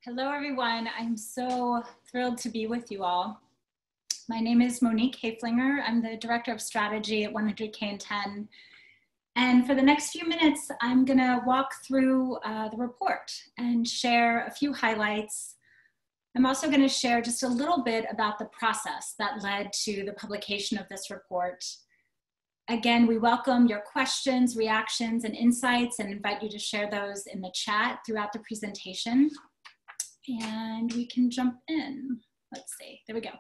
Hello, everyone. I'm so thrilled to be with you all. My name is Monique Haflinger. I'm the Director of Strategy at 100K and 10. And for the next few minutes, I'm going to walk through the report and share a few highlights. I'm also going to share just a little bit about the process that led to the publication of this report. Again, we welcome your questions, reactions, and insights, and invite you to share those in the chat throughout the presentation. And we can jump in. Let's see, there we go.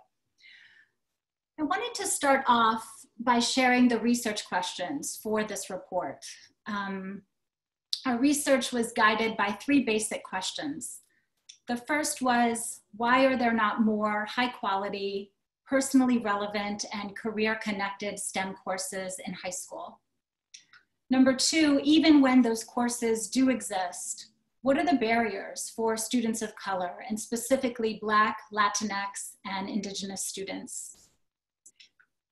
I wanted to start off by sharing the research questions for this report. Our research was guided by three basic questions. The first was, why are there not more high quality, personally relevant, and career-connected STEM courses in high school? Number two, even when those courses do exist, what are the barriers for students of color, and specifically Black, Latinx, and Indigenous students?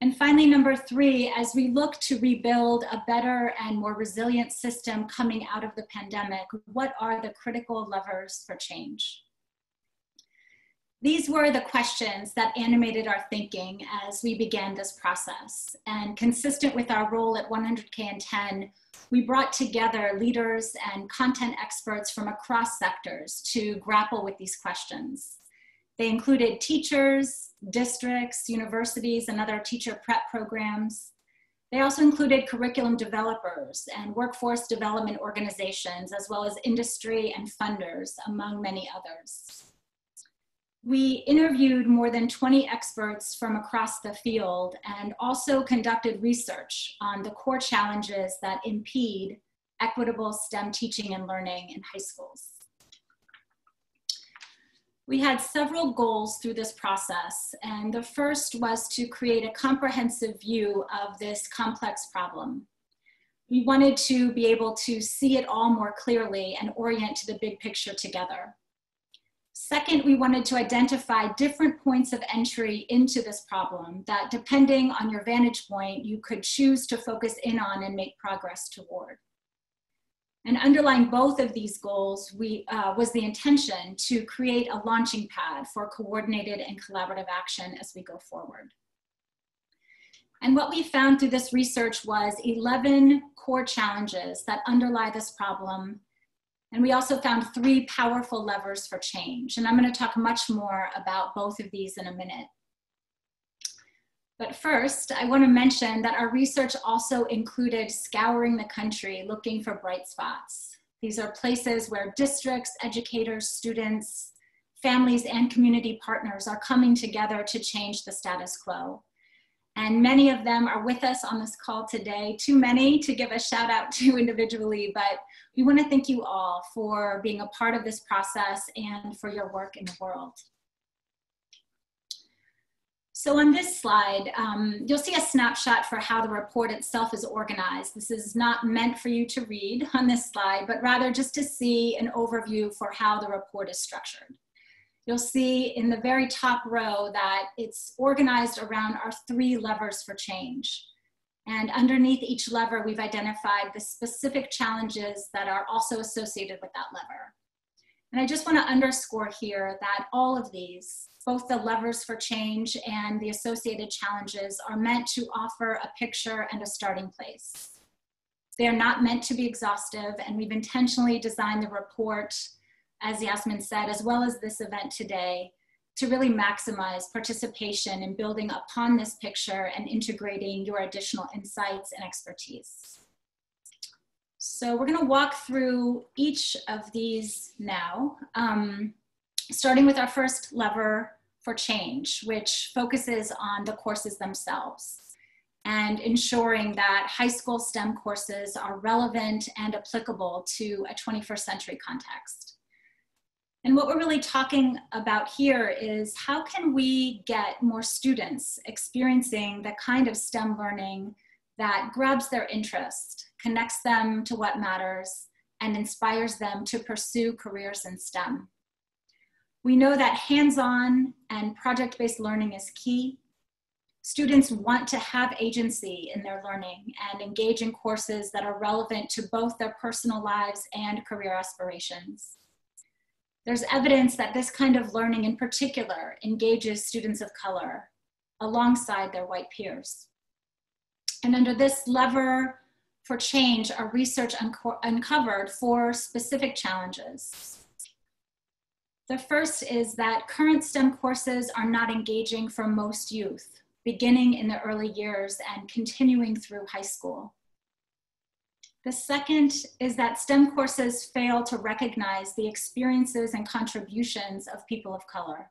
And finally, number three, as we look to rebuild a better and more resilient system coming out of the pandemic, what are the critical levers for change? These were the questions that animated our thinking as we began this process. And consistent with our role at 100K and 10, we brought together leaders and content experts from across sectors to grapple with these questions. They included teachers, districts, universities, and other teacher prep programs. They also included curriculum developers and workforce development organizations, as well as industry and funders, among many others. We interviewed more than 20 experts from across the field and also conducted research on the core challenges that impede equitable STEM teaching and learning in high schools. We had several goals through this process, and the first was to create a comprehensive view of this complex problem. We wanted to be able to see it all more clearly and orient to the big picture together. Second, we wanted to identify different points of entry into this problem that, depending on your vantage point, you could choose to focus in on and make progress toward. And underlying both of these goals was the intention to create a launching pad for coordinated and collaborative action as we go forward. And what we found through this research was 11 core challenges that underlie this problem. And we also found three powerful levers for change. And I'm going to talk much more about both of these in a minute. But first, I want to mention that our research also included scouring the country looking for bright spots. These are places where districts, educators, students, families, and community partners are coming together to change the status quo. And many of them are with us on this call today, too many to give a shout out to individually, but we want to thank you all for being a part of this process and for your work in the world. So on this slide, you'll see a snapshot for how the report itself is organized. This is not meant for you to read on this slide, but rather just to see an overview for how the report is structured. You'll see in the very top row that it's organized around our three levers for change. And underneath each lever, we've identified the specific challenges that are also associated with that lever. And I just want to underscore here that all of these, both the levers for change and the associated challenges, are meant to offer a picture and a starting place. They are not meant to be exhaustive, and we've intentionally designed the report, as Yasmin said, as well as this event today, to really maximize participation in building upon this picture and integrating your additional insights and expertise. So we're going to walk through each of these now, starting with our first lever for change, which focuses on the courses themselves and ensuring that high school STEM courses are relevant and applicable to a 21st century context. And what we're really talking about here is how can we get more students experiencing the kind of STEM learning that grabs their interest, connects them to what matters, and inspires them to pursue careers in STEM. We know that hands-on and project-based learning is key. Students want to have agency in their learning and engage in courses that are relevant to both their personal lives and career aspirations. There's evidence that this kind of learning in particular engages students of color alongside their white peers. And under this lever for change, our research uncovered 4 specific challenges. The first is that current STEM courses are not engaging for most youth, beginning in the early years and continuing through high school. The second is that STEM courses fail to recognize the experiences and contributions of people of color.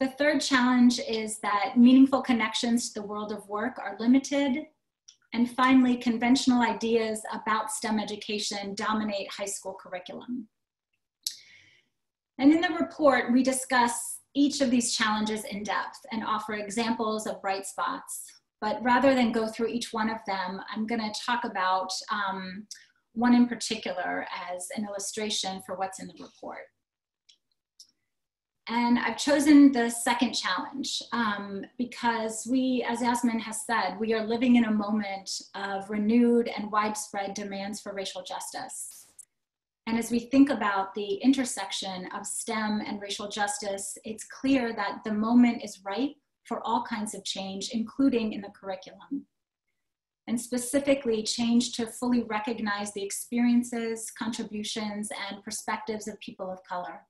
The third challenge is that meaningful connections to the world of work are limited. And finally, conventional ideas about STEM education dominate high school curriculum. And in the report, we discuss each of these challenges in depth and offer examples of bright spots. But rather than go through each one of them, I'm going to talk about one in particular as an illustration for what's in the report. And I've chosen the second challenge because we, as Yasmin has said, we are living in a moment of renewed and widespread demands for racial justice. And as we think about the intersection of STEM and racial justice, it's clear that the moment is ripe for all kinds of change, including in the curriculum. And specifically, change to fully recognize the experiences, contributions, and perspectives of people of color.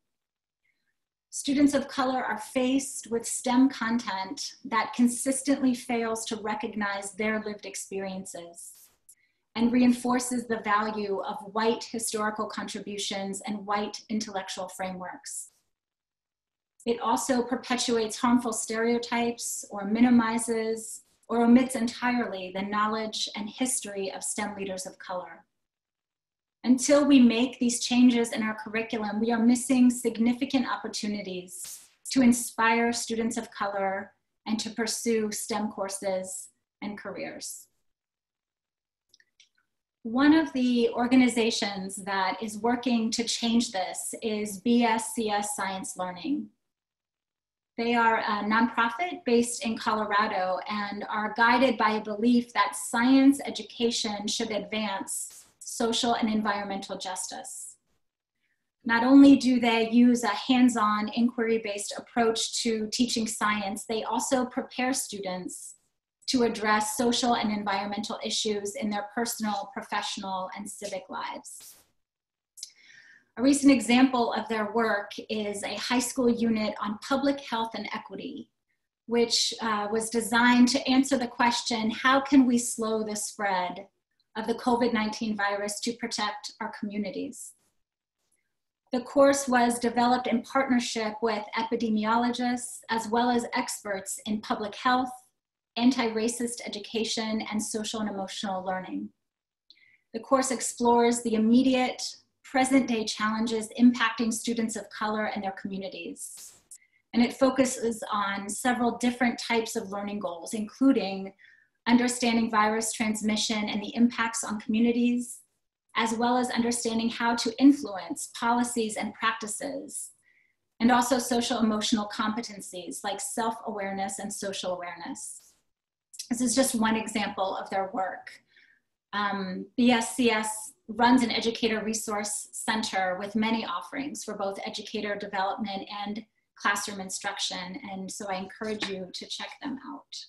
Students of color are faced with STEM content that consistently fails to recognize their lived experiences and reinforces the value of white historical contributions and white intellectual frameworks. It also perpetuates harmful stereotypes or minimizes or omits entirely the knowledge and history of STEM leaders of color. Until we make these changes in our curriculum, we are missing significant opportunities to inspire students of color and to pursue STEM courses and careers. One of the organizations that is working to change this is BSCS Science Learning. They are a nonprofit based in Colorado and are guided by a belief that science education should advance social and environmental justice. Not only do they use a hands-on inquiry-based approach to teaching science, they also prepare students to address social and environmental issues in their personal, professional, and civic lives. A recent example of their work is a high school unit on public health and equity, which was designed to answer the question, how can we slow the spread of the COVID-19 virus to protect our communities? The course was developed in partnership with epidemiologists as well as experts in public health, anti-racist education, and social and emotional learning. The course explores the immediate, present-day challenges impacting students of color and their communities. And it focuses on several different types of learning goals, including understanding virus transmission and the impacts on communities, as well as understanding how to influence policies and practices, and also social emotional competencies like self-awareness and social awareness. This is just one example of their work. BSCS runs an educator resource center with many offerings for both educator development and classroom instruction, and so I encourage you to check them out.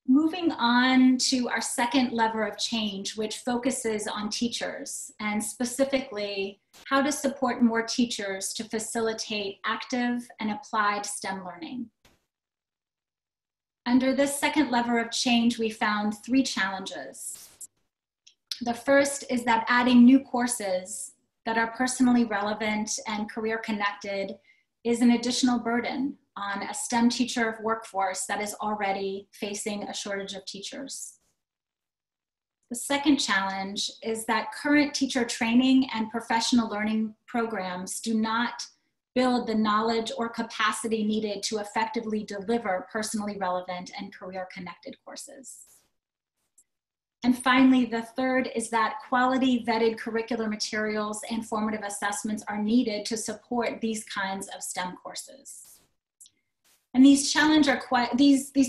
Moving on to our second lever of change, which focuses on teachers, and specifically how to support more teachers to facilitate active and applied STEM learning. Under this second lever of change, we found 3 challenges. The first is that adding new courses that are personally relevant and career connected is an additional burden on a STEM teacher workforce that is already facing a shortage of teachers. The second challenge is that current teacher training and professional learning programs do not build the knowledge or capacity needed to effectively deliver personally relevant and career-connected courses. And finally, the third is that quality vetted curricular materials and formative assessments are needed to support these kinds of STEM courses. And these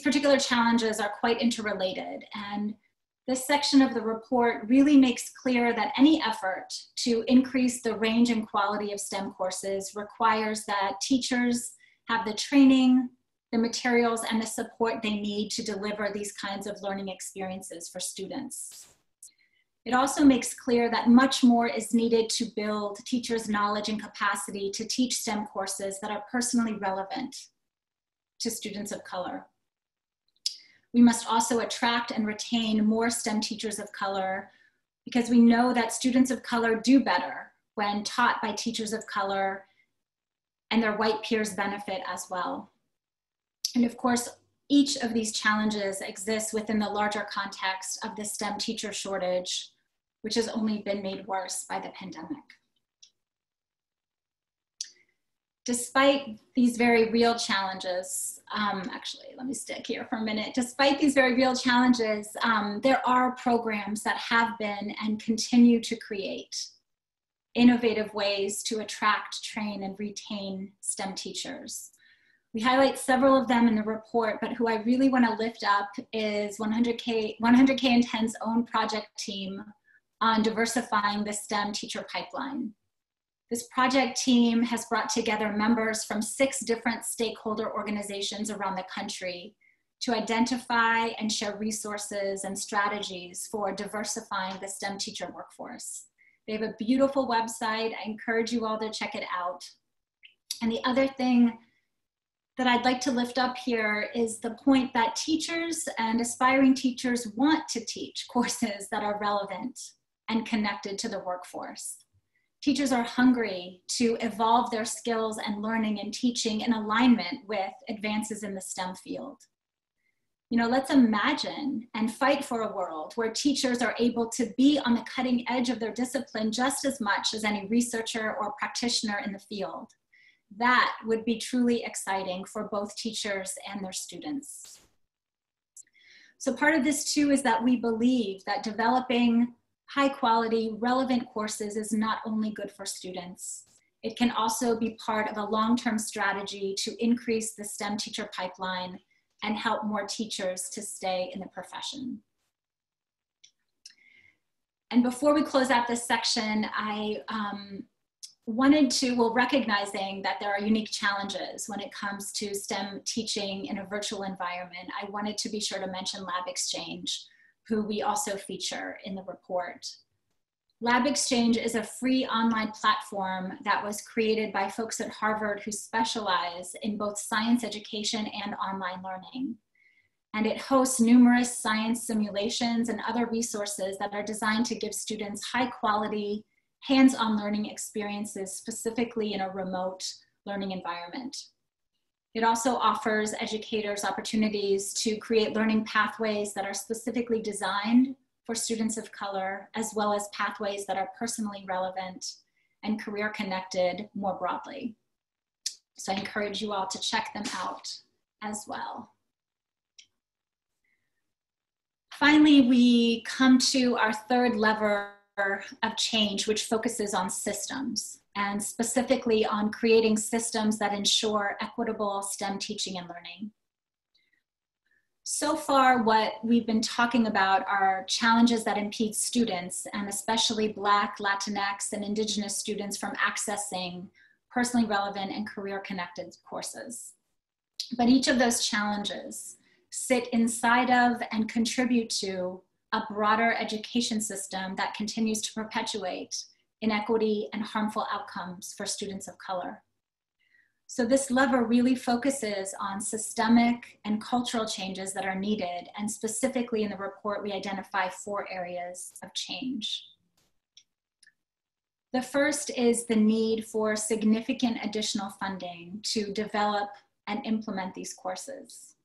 particular challenges are quite interrelated, and This section of the report really makes clear that any effort to increase the range and quality of STEM courses requires that teachers have the training, the materials, and the support they need to deliver these kinds of learning experiences for students. It also makes clear that much more is needed to build teachers' knowledge and capacity to teach STEM courses that are personally relevant to students of color. We must also attract and retain more STEM teachers of color because we know that students of color do better when taught by teachers of color, and their white peers benefit as well. And of course, each of these challenges exists within the larger context of the STEM teacher shortage, which has only been made worse by the pandemic. Despite these very real challenges, actually, let me stick here for a minute. Despite these very real challenges, there are programs that have been and continue to create innovative ways to attract, train, and retain STEM teachers. We highlight several of them in the report, but who I really want to lift up is 100K and 10's own project team on diversifying the STEM teacher pipeline. This project team has brought together members from 6 different stakeholder organizations around the country to identify and share resources and strategies for diversifying the STEM teacher workforce. They have a beautiful website. I encourage you all to check it out. And the other thing that I'd like to lift up here is the point that teachers and aspiring teachers want to teach courses that are relevant and connected to the workforce. Teachers are hungry to evolve their skills and learning and teaching in alignment with advances in the STEM field. You know, let's imagine and fight for a world where teachers are able to be on the cutting edge of their discipline just as much as any researcher or practitioner in the field. That would be truly exciting for both teachers and their students. So part of this too is that we believe that developing high quality, relevant courses is not only good for students, it can also be part of a long-term strategy to increase the STEM teacher pipeline and help more teachers to stay in the profession. And before we close out this section, I recognizing that there are unique challenges when it comes to STEM teaching in a virtual environment, I wanted to be sure to mention Lab Exchange, who we also feature in the report. Lab Exchange is a free online platform that was created by folks at Harvard who specialize in both science education and online learning. And it hosts numerous science simulations and other resources that are designed to give students high quality, hands-on learning experiences, specifically in a remote learning environment. It also offers educators opportunities to create learning pathways that are specifically designed for students of color, as well as pathways that are personally relevant and career connected more broadly. So I encourage you all to check them out as well. Finally, we come to our third lever of change, which focuses on systems, and specifically on creating systems that ensure equitable STEM teaching and learning. So far, what we've been talking about are challenges that impede students, and especially Black, Latinx, and Indigenous students from accessing personally relevant and career-connected courses. But each of those challenges sit inside of and contribute to a broader education system that continues to perpetuate inequity and harmful outcomes for students of color. So this lever really focuses on systemic and cultural changes that are needed, and specifically in the report, we identify 4 areas of change. The first is the need for significant additional funding to develop and implement these courses.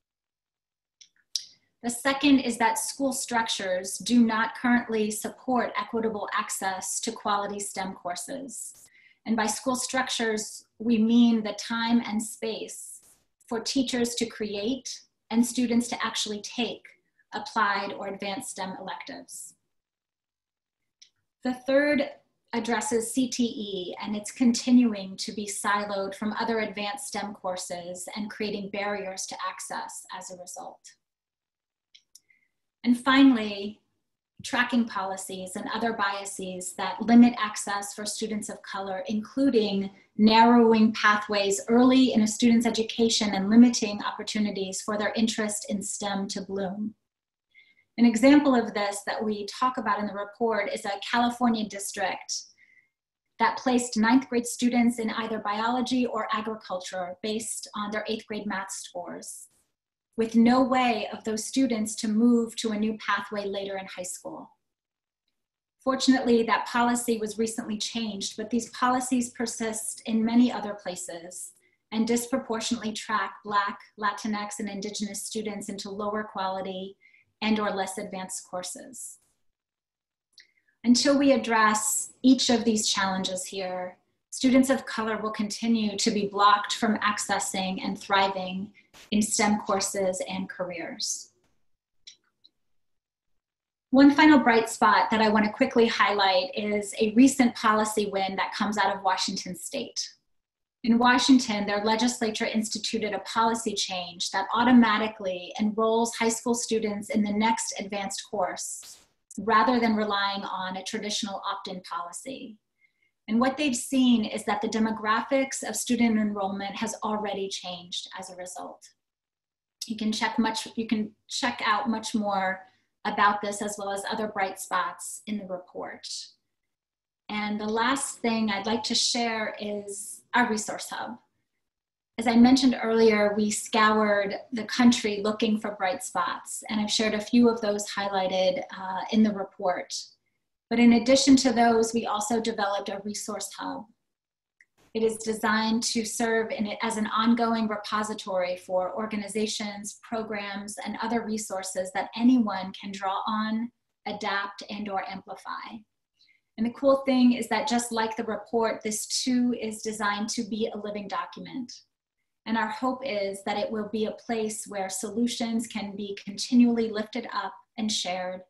The second is that school structures do not currently support equitable access to quality STEM courses. And by school structures, we mean the time and space for teachers to create and students to actually take applied or advanced STEM electives. The third addresses CTE, and it's continuing to be siloed from other advanced STEM courses and creating barriers to access as a result. And finally, tracking policies, and other biases that limit access for students of color, including narrowing pathways early in a student's education and limiting opportunities for their interest in STEM to bloom. An example of this that we talk about in the report is a California district that placed 9th grade students in either biology or agriculture based on their 8th grade math scores, with no way of those students to move to a new pathway later in high school. Fortunately, that policy was recently changed, but these policies persist in many other places and disproportionately track Black, Latinx, and Indigenous students into lower quality and or less advanced courses. Until we address each of these challenges here, students of color will continue to be blocked from accessing and thriving in STEM courses and careers. One final bright spot that I want to quickly highlight is a recent policy win that comes out of Washington State. In Washington, their legislature instituted a policy change that automatically enrolls high school students in the next advanced course, rather than relying on a traditional opt-in policy. And what they've seen is that the demographics of student enrollment has already changed as a result. You can check out much more about this as well as other bright spots in the report. And the last thing I'd like to share is our resource hub. As I mentioned earlier, we scoured the country looking for bright spots, and I've shared a few of those highlighted in the report. But in addition to those, we also developed a resource hub. It is designed to serve as an ongoing repository for organizations, programs, and other resources that anyone can draw on, adapt, and or amplify. And the cool thing is that just like the report, this too is designed to be a living document. And our hope is that it will be a place where solutions can be continually lifted up and shared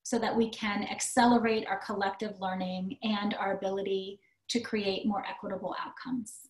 so that we can accelerate our collective learning and our ability to create more equitable outcomes.